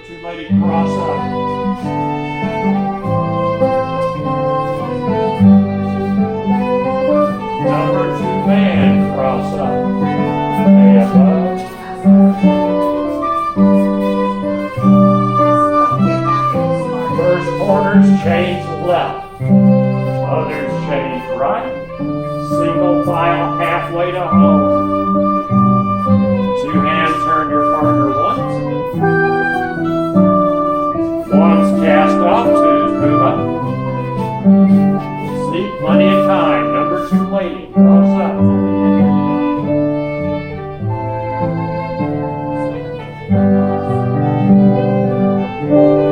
two lady cross up. Number two man cross up. Way above. First corners change left. Others change right. Single file halfway to home. Two hands turn your partner once. One's cast off, two's move up. See, plenty of time. Number two lady, cross up.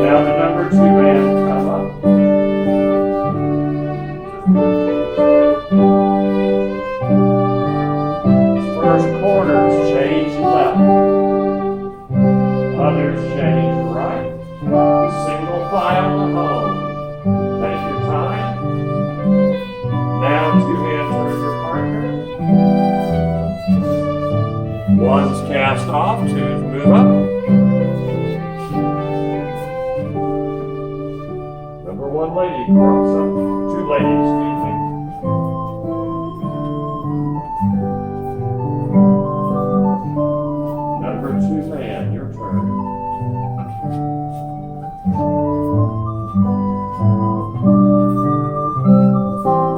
Now the number two man come up. First corners change left. Others change right. Single file to home. Take your time. Now two hands turn your partner. One's cast off, two's move up. Number one lady cross up. Two ladies, excuse me. Number two man, your turn.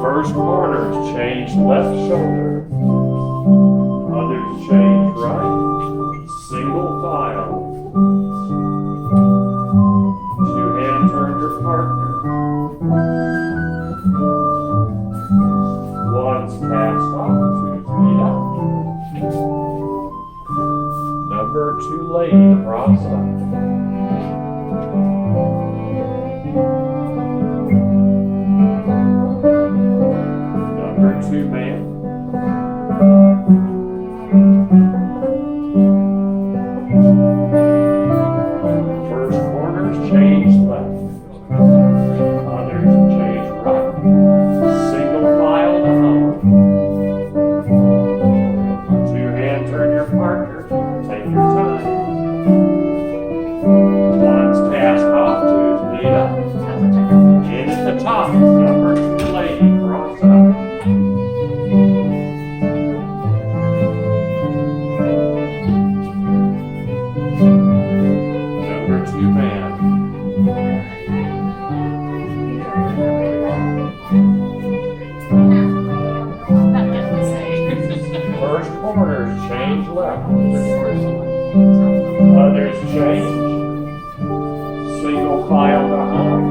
First corners change left shoulder. Others change right. Single file. Two hand turn your partner. One's cast off, two's made up. Number two lady cross up. Number two man. First corners change left. Others change right. Single file to home. Two hand turn your partner. Take your time. One's cast off, two's made up. In at the top, number two lady cross up. Number two man. First corners change left. Others change. Single file to home.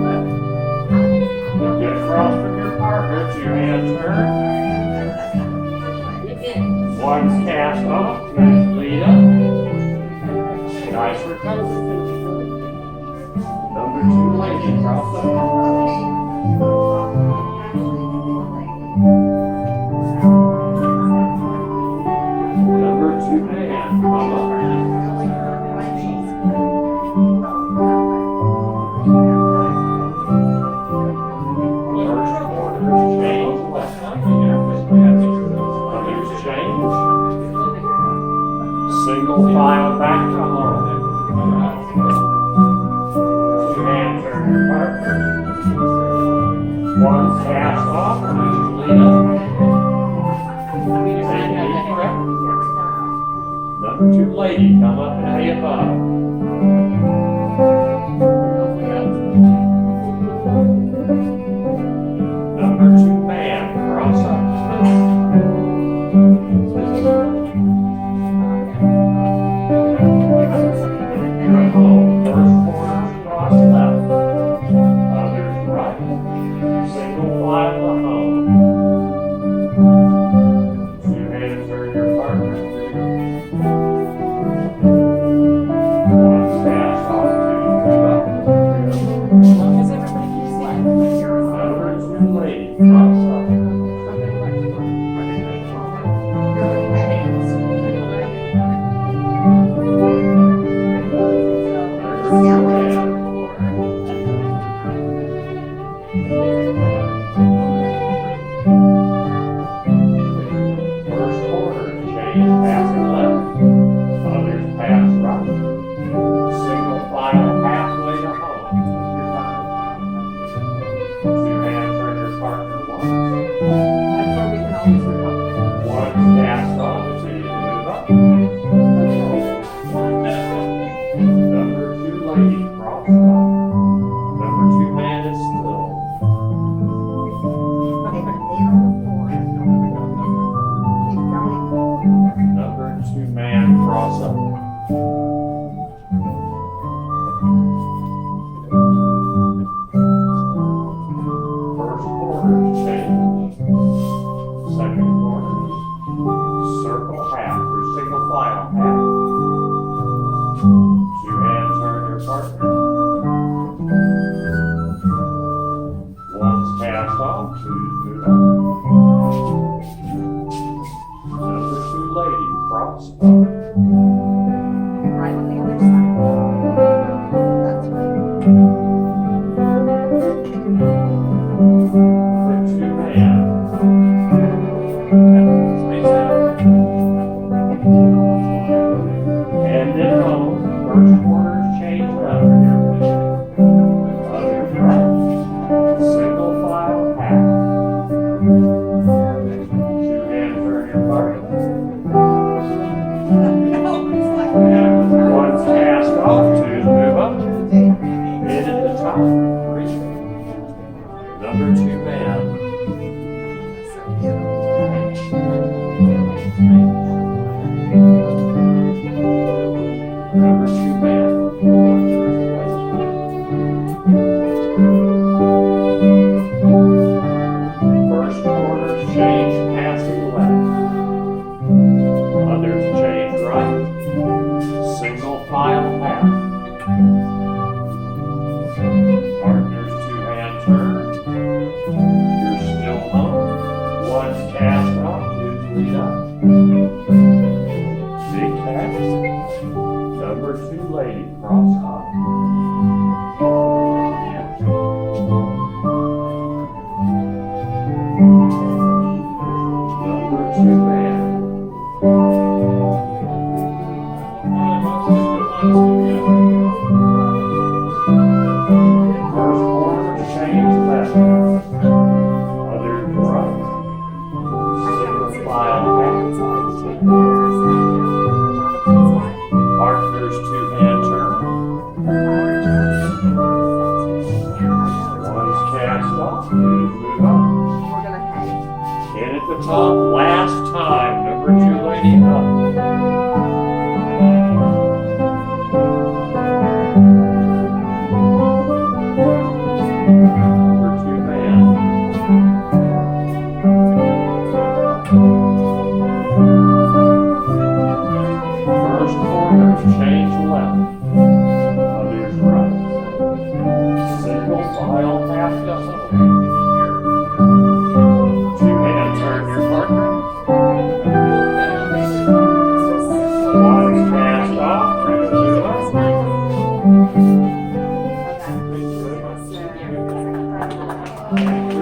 Get across from your partner, two hand turn. One's cast off, two's lead up. Nice recovery. Number two lady cross up. Number two man, come up. First corners change left. Others change. Single file back to home. Two hand turn your partner. One's cast off, two's lead up. Take a deep breath. Number two lady, come up and hay above. Number two man, cross up. You're at home. First corners cross left. Others right. Single file to home. Two hands turn your partner. One Number 2 man. Number 2 man. First corner change passing left. Others change right. Single file half. Partners 2-hand turn. You're still home. One's cast off, 2's lead up. Big cast. Number 2 lady cross up. Number 2 man. First corner change left. Others right. Single file half. Partners 2-hand turn. One's cast off, 2's move up. In at the top, last time, number 2 lady up. Number 2 man. First corner, change left. Others right. Single file half dozen. 2-hand turn your partner. One's cast off, 2's move up. Thank you.